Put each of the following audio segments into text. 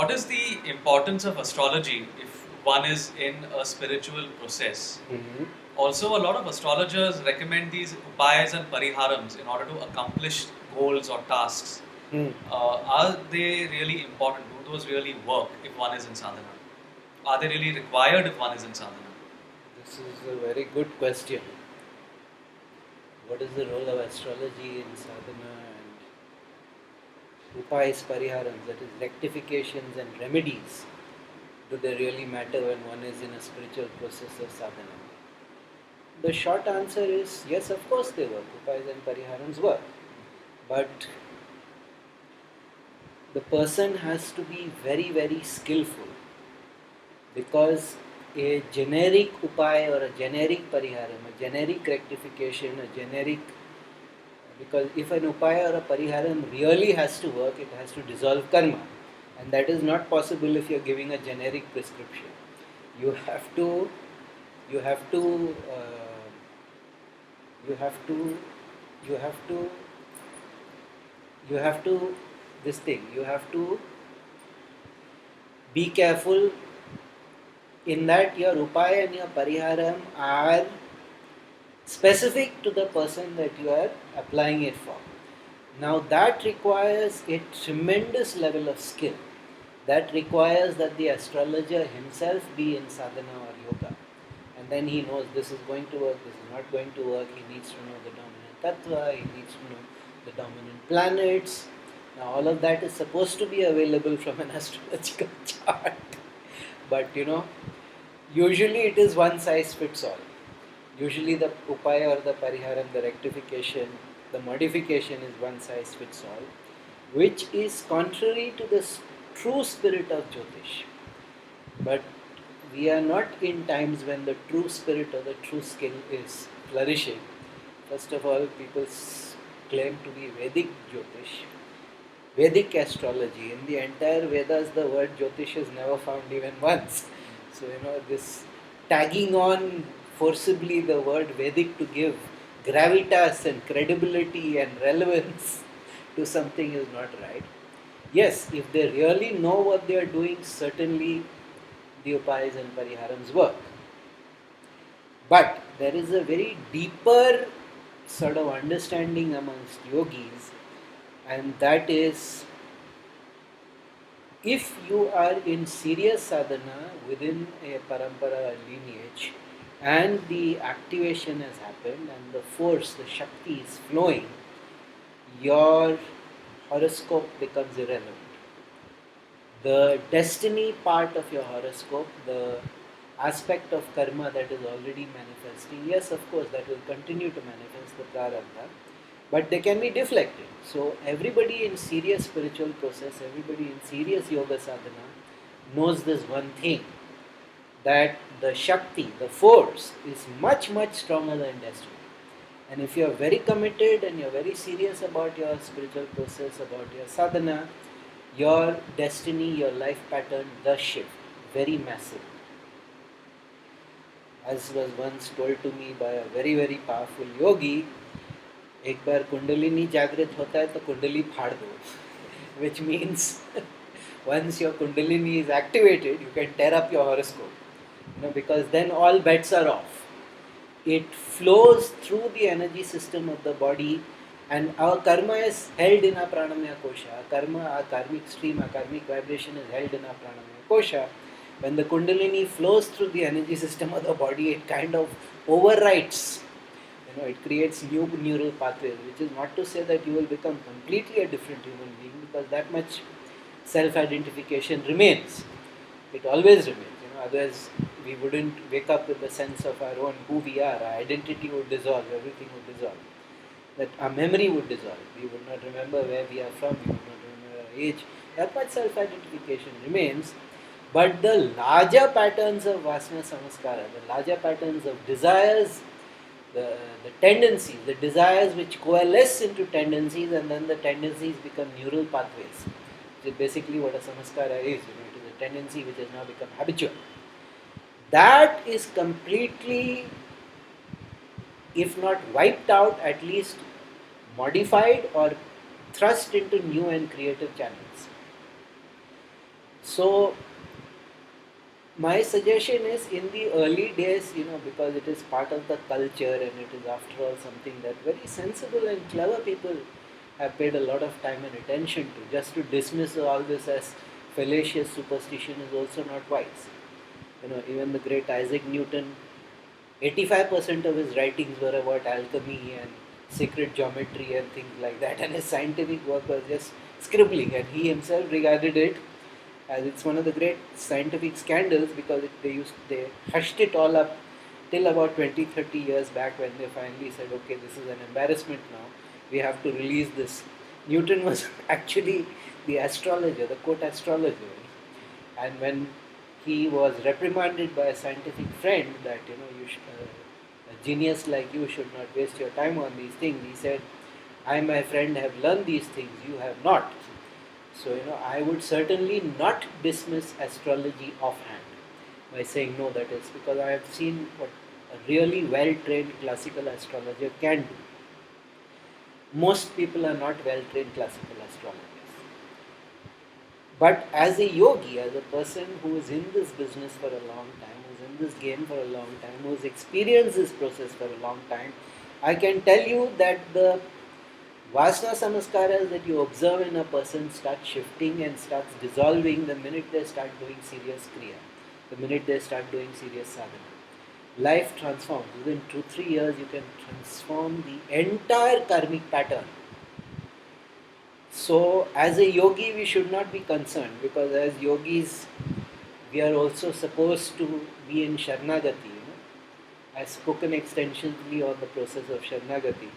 what is the importance of astrology if one is in a spiritual process? Mhm. Also, a lot of astrologers recommend these upayas and pariharams in order to accomplish goals or tasks. Are they really important? Do those really work if one is in sadhana? Are they really required if one is in sadhana? This is a very good question. What is the role of astrology in sadhana and upayas, pariharams, that is rectifications and remedies? Do they really matter when one is in a spiritual process of sadhana? The short answer is yes, of course they work. Upayas and pariharams work. But the person has to be very, very skillful, because a generic upaya or a generic pariharam, a generic rectification, a generic, because if an upaya or a pariharam really has to work, it has to dissolve karma, and that is not possible if you are giving a generic prescription. You have to, you have to, you have to, you have to, you have to, this thing, you have to be careful in that your upaya and your pariharam are specific to the person that you are applying it for. Now that requires a tremendous level of skill. That requires that the astrologer himself be in sadhana or yoga. And then he knows this is going to work, this is not going to work. He needs to know the dominant tattva, he needs to know the dominant planets. Now all of that is supposed to be available from an astrological chart. But usually it is one size fits all. Usually the upaya or the pariharam, the rectification, the modification is one size fits all, which is contrary to the true spirit of Jyotish. But we are not in times when the true spirit or the true skill is flourishing. First of all, people claim to be Vedic Jyotish, Vedic astrology. In the entire Vedas, the word Jyotish is never found even once. So, this tagging on forcibly the word Vedic to give gravitas and credibility and relevance to something is not right. Yes, if they really know what they are doing, certainly the upayas and pariharams work. But there is a very deeper sort of understanding amongst yogis, and that is, if you are in serious sadhana within a parampara or lineage, and the activation has happened and the force, the shakti is flowing, your horoscope becomes irrelevant. The destiny part of your horoscope, the aspect of karma that is already manifesting, yes, of course, that will continue to manifest, the prarabdha, but they can be deflected. So everybody in serious spiritual process, everybody in serious yoga sadhana knows this one thing, that the shakti, the force, is much, much stronger than destiny. And if you are very committed and you are very serious about your spiritual process, about your sadhana, your destiny, your life pattern does shift very massively. As was once told to me by a very, very powerful yogi, एक बार कुंडलिनी जागृत होता है तो कुंडली फाड़ दो, which means once your kundalini is activated, you can tear up your horoscope, because then all bets are off. It flows through the energy system of the body, and our karma is held in our pranamaya kosha. Our karma, our karmic stream, our karmic vibration is held in our pranamaya kosha. When the kundalini flows through the energy system of the body, it kind of overwrites. It creates new neural pathways, which is not to say that you will become completely a different human being, because that much self-identification remains. It always remains. Otherwise we wouldn't wake up with the sense of our own who we are. Our identity would dissolve, everything would dissolve. That our memory would dissolve. We would not remember where we are from, we would not remember our age. That much self-identification remains. But the larger patterns of vasana samaskara, the larger patterns of desires, the tendencies, the desires which coalesce into tendencies, and then the tendencies become neural pathways, which is basically what a samaskara is. It is a tendency which has now become habitual. That is completely, if not wiped out, at least modified or thrust into new and creative channels. So my suggestion is, in the early days, because it is part of the culture and it is after all something that very sensible and clever people have paid a lot of time and attention to. Just to dismiss all this as fallacious superstition is also not wise. Even the great Isaac Newton, 85% of his writings were about alchemy and sacred geometry and things like that, and his scientific work was just scribbling, and he himself regarded it as it's one of the great scientific scandals, because they hushed it all up till about 20-30 years back, when they finally said, okay, this is an embarrassment now, we have to release this. Newton was actually the astrologer, the court astrologer, and when he was reprimanded by a scientific friend that a genius like you should not waste your time on these things, he said, I, my friend, have learned these things, you have not. So, I would certainly not dismiss astrology offhand by saying no, that is because I have seen what a really well trained classical astrologer can do. Most people are not well trained classical astrologers. But as a yogi, as a person who is in this business for a long time, who's in this game for a long time, who's experienced this process for a long time, I can tell you that the Vasana samaskaras that you observe in a person start shifting and starts dissolving the minute they start doing serious kriya, the minute they start doing serious sadhana. Life transforms. Within 2-3 years, you can transform the entire karmic pattern. So, as a yogi, we should not be concerned, because as yogis, we are also supposed to be in Sharnagati. I've spoken extensively on the process of Sharnagati.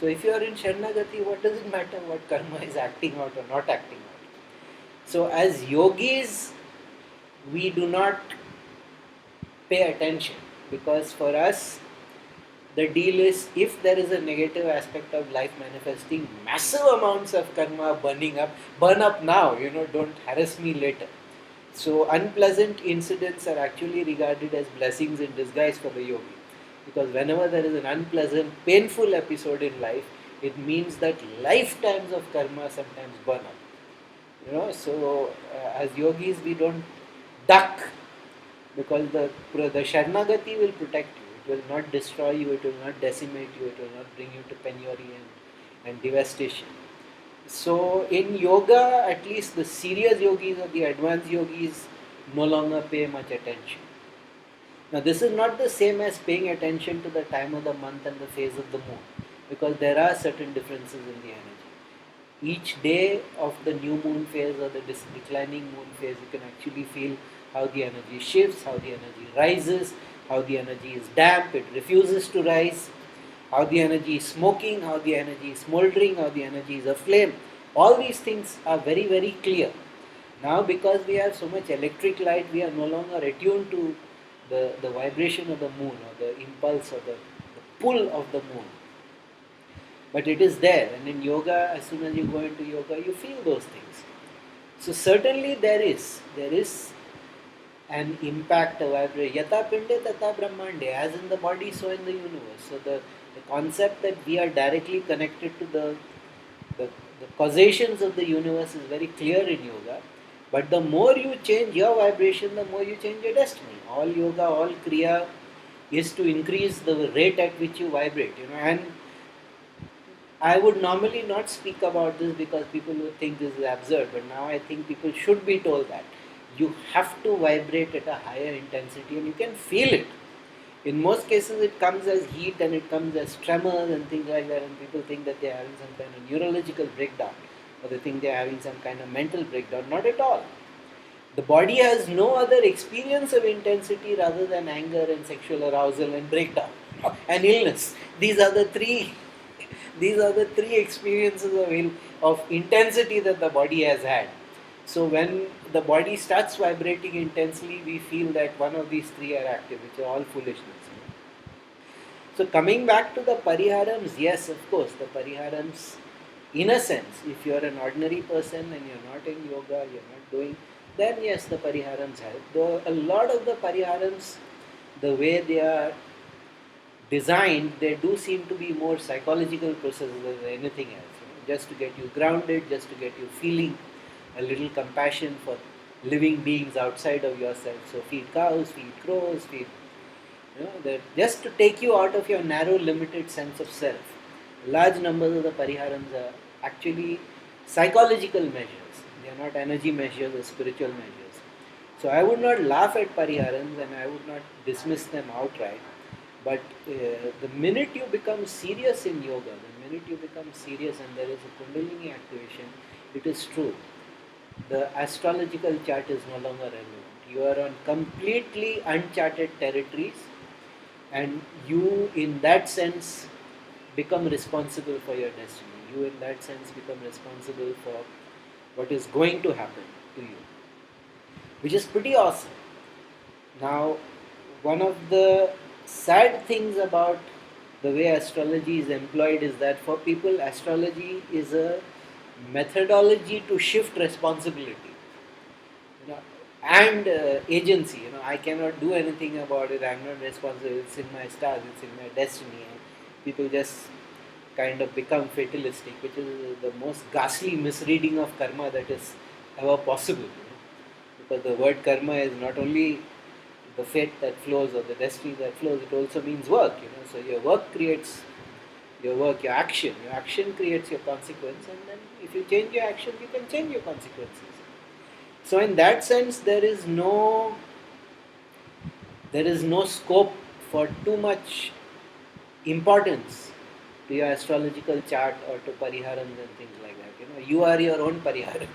So, if you are in Sharnagati, what does it matter what karma is acting out or not acting out? So, as yogis, we do not pay attention, because for us, the deal is, if there is a negative aspect of life manifesting, massive amounts of karma burn up now, don't harass me later. So unpleasant incidents are actually regarded as blessings in disguise for the yogi, because whenever there is an unpleasant, painful episode in life, it means that lifetimes of karma sometimes burn up. So as yogis, we don't duck, because the Sharnagati will protect you. It will not destroy you, it will not decimate you, it will not bring you to penury and devastation. So in yoga, at least the serious yogis or the advanced yogis no longer pay much attention. Now this is not the same as paying attention to the time of the month and the phase of the moon, because there are certain differences in the energy. Each day of the new moon phase or the declining moon phase, you can actually feel how the energy shifts, how the energy rises, how the energy is damp, it refuses to rise, how the energy is smoking, how the energy is smoldering, how the energy is aflame. All these things are very, very clear. Now, because we have so much electric light, we are no longer attuned to the vibration of the moon, or the impulse, or the pull of the moon. But it is there, and in yoga, as soon as you go into yoga, you feel those things. So certainly there is an impact, a vibration. Yata pinde tata brahmande, as in the body, so in the universe. So the concept that we are directly connected to the causations of the universe is very clear in yoga. But the more you change your vibration, the more you change your destiny. All yoga, all kriya is to increase the rate at which you vibrate. And I would normally not speak about this, because people would think this is absurd. But now I think people should be told that you have to vibrate at a higher intensity, and you can feel it. In most cases, it comes as heat, and it comes as tremors and things like that, and people think that they are having some kind of neurological breakdown, or they think they are having some kind of mental breakdown. Not at all. The body has no other experience of intensity rather than anger and sexual arousal and breakdown and illness. These are the three experiences of intensity that the body has had. So when the body starts vibrating intensely, we feel that one of these three are active, which are all foolishness. So coming back to the Pariharams, yes, of course, the Pariharams, in a sense, if you are an ordinary person and you're not in yoga, you're not doing, then yes, the Pariharams help. Though a lot of the Pariharams, the way they are designed, they do seem to be more psychological processes than anything else. Just to get you grounded, just to get you feeling a little compassion for living beings outside of yourself. So feed cows, feed crows, feed, just to take you out of your narrow, limited sense of self. Large numbers of the Pariharams are actually psychological measures. They are not energy measures or spiritual measures. So I would not laugh at Pariharams and I would not dismiss them outright. But the minute you become serious in yoga, the minute you become serious and there is a Kundalini activation, it is true. The astrological chart is no longer relevant. You are on completely uncharted territories, and you, in that sense, become responsible for your destiny. You, in that sense, become responsible for what is going to happen to you, which is pretty awesome. Now, one of the sad things about the way astrology is employed is that for people, astrology is a methodology to shift responsibility, and agency. I cannot do anything about it. I'm not responsible. It's in my stars. It's in my destiny. And people just kind of become fatalistic, which is the most ghastly misreading of karma that is ever possible. Because the word karma is not only the fate that flows or the destiny that flows, it also means work. So your work creates your work, your action. Your action creates your consequence, and then if you change your action, you can change your consequences. So in that sense, there is no scope for too much importance to your astrological chart or to pariharams and things like that. You are your own pariharam.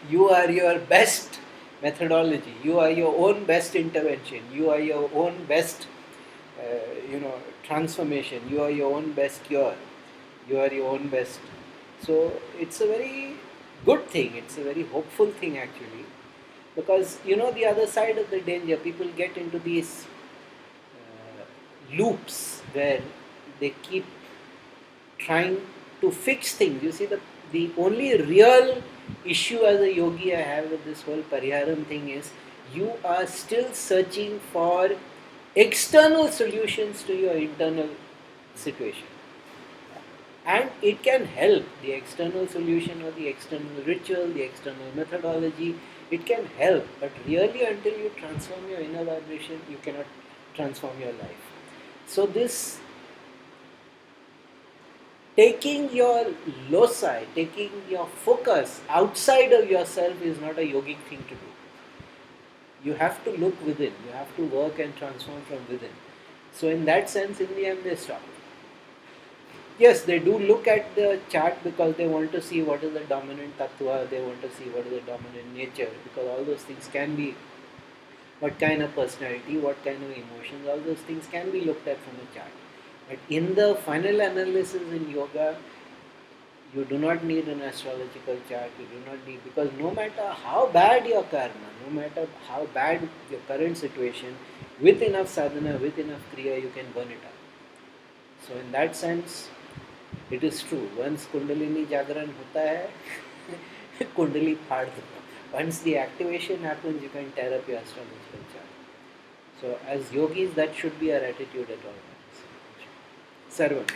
You are your best methodology. You are your own best intervention. You are your own best transformation. You are your own best cure. You are your own best. So it's a very good thing. It's a very hopeful thing actually, because the other side of the danger, people get into these loops where they keep trying to fix things. You see, the only real issue as a yogi I have with this whole pariharam thing is you are still searching for external solutions to your internal situation. And it can help, the external solution or the external ritual, the external methodology, it can help. But really, until you transform your inner vibration, you cannot transform your life. So this taking your loci, taking your focus outside of yourself is not a yogic thing to do. You have to look within. You have to work and transform from within. So in that sense, in the end, they stop. Yes, they do look at the chart because they want to see what is the dominant tattva, they want to see what is the dominant nature, because all those things can be, what kind of personality, what kind of emotions, all those things can be looked at from a chart. But in the final analysis in yoga, you do not need an astrological chart, you do not need, because no matter how bad your karma, no matter how bad your current situation, with enough sadhana, with enough kriya, you can burn it up. So in that sense, it is true. Once Kundalini Jagran hota hai, Kundali phad do. Once the activation happens, you can tear up your astrological chart. So as yogis, that should be our attitude at all times. Sarvam.